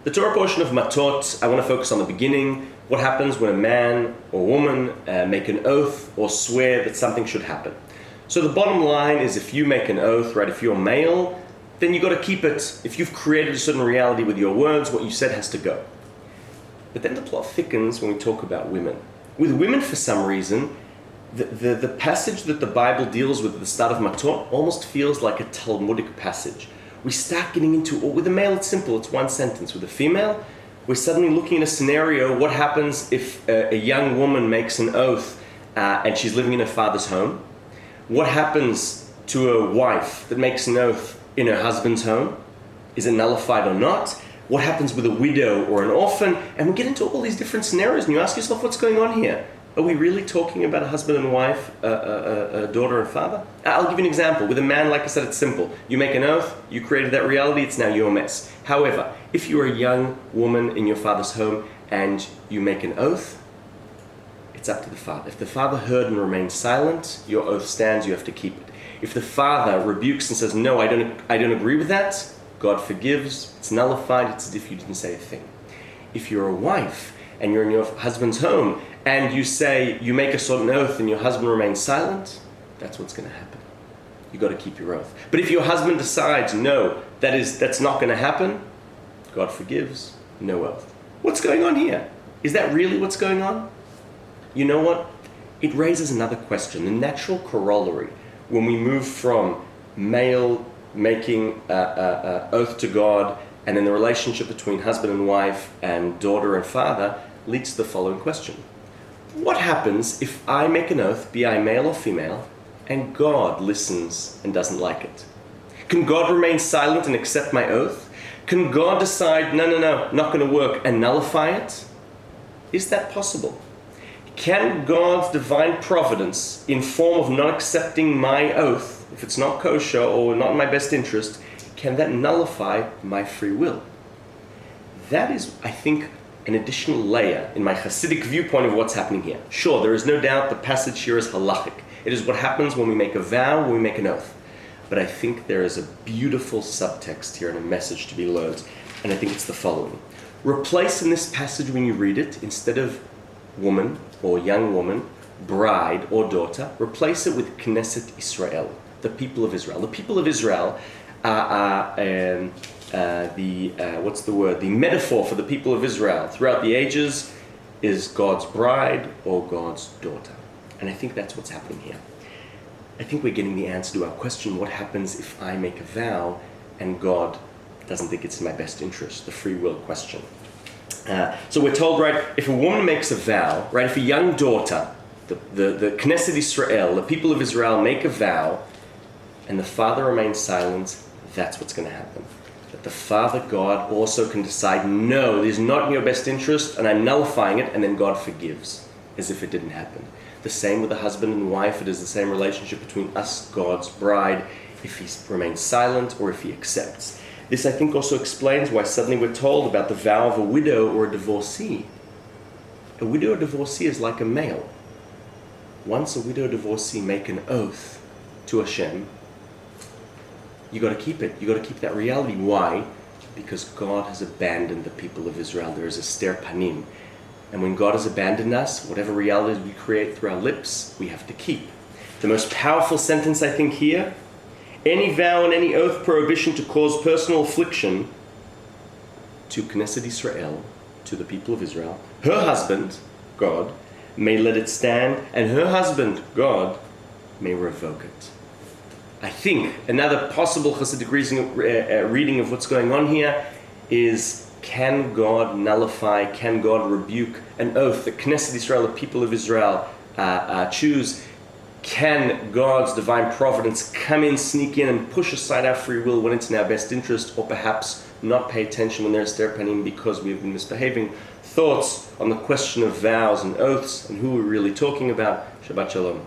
The Torah portion of Matot, I want to focus on the beginning. What happens when a man or woman make an oath or swear that something should happen? So the bottom line is, if you make an oath, right, if you're male, then you got to keep it. If you've created a certain reality with your words, what you said has to go. But then the plot thickens when we talk about women. With women, for some reason, the passage that the Bible deals with at the start of Matot almost feels like a Talmudic passage. We start getting into, or with a male it's simple, it's one sentence. With a female, we're suddenly looking at a scenario, what happens if a young woman makes an oath and she's living in her father's home? What happens to a wife that makes an oath in her husband's home? Is it nullified or not? What happens with a widow or an orphan? And we get into all these different scenarios, and you ask yourself, what's going on here? Are we really talking about a husband and wife, a daughter and father? I'll give you an example. With a man, like I said, it's simple. You make an oath, you created that reality, it's now your mess. However, if you're a young woman in your father's home and you make an oath, it's up to the father. If the father heard and remained silent, your oath stands, you have to keep it. If the father rebukes and says, no, I don't agree with that, God forgives, it's nullified, it's as if you didn't say a thing. If you're a wife and you're in your husband's home and you make a certain oath and your husband remains silent, that's what's going to happen. You got to keep your oath. But if your husband decides, no, that's not going to happen, God forgives, no oath. What's going on here? Is that really what's going on? You know what? It raises another question. The natural corollary, when we move from male making oath to God and then the relationship between husband and wife and daughter and father, leads to the following question. What happens if I make an oath, be I male or female, and God listens and doesn't like it? Can God remain silent and accept my oath? Can God decide, no, not going to work, and nullify it? Is that possible? Can God's divine providence, in form of not accepting my oath, if it's not kosher or not in my best interest, can that nullify my free will? That is, I think, an additional layer in my Hasidic viewpoint of what's happening here. Sure, there is no doubt the passage here is halachic. It is what happens when we make a vow, when we make an oath. But I think there is a beautiful subtext here and a message to be learned, and I think it's the following. Replace in this passage, when you read it, instead of woman or young woman, bride or daughter, replace it with Knesset Israel, the people of Israel. The people of Israel are the metaphor for the people of Israel throughout the ages is God's bride or God's daughter. And I think that's what's happening here. I think we're getting the answer to our question, what happens if I make a vow and God doesn't think it's in my best interest, the free will question. So we're told, right, if a woman makes a vow, right, if a young daughter, the Knesset Israel, the people of Israel make a vow and the father remains silent, that's what's going to happen. That the Father God also can decide, no, this is not in your best interest, and I'm nullifying it, and then God forgives, as if it didn't happen. The same with the husband and wife. It is the same relationship between us, God's bride, if he remains silent or if he accepts. This, I think, also explains why suddenly we're told about the vow of a widow or a divorcee. A widow or divorcee is like a male. Once a widow or divorcee make an oath to Hashem, you got to keep it. You got to keep that reality. Why? Because God has abandoned the people of Israel. There is a ster panim. And when God has abandoned us, whatever realities we create through our lips, we have to keep. The most powerful sentence, I think, here, any vow and any oath prohibition to cause personal affliction to Knesset Israel, to the people of Israel, her husband, God, may let it stand, and her husband, God, may revoke it. I think another possible Hasidic reading of what's going on here is, can God nullify, can God rebuke an oath that Knesset Israel, the people of Israel, choose? Can God's divine providence come in, sneak in, and push aside our free will when it's in our best interest, or perhaps not pay attention when there's ster panim because we've been misbehaving? Thoughts on the question of vows and oaths and who we're really talking about? Shabbat Shalom.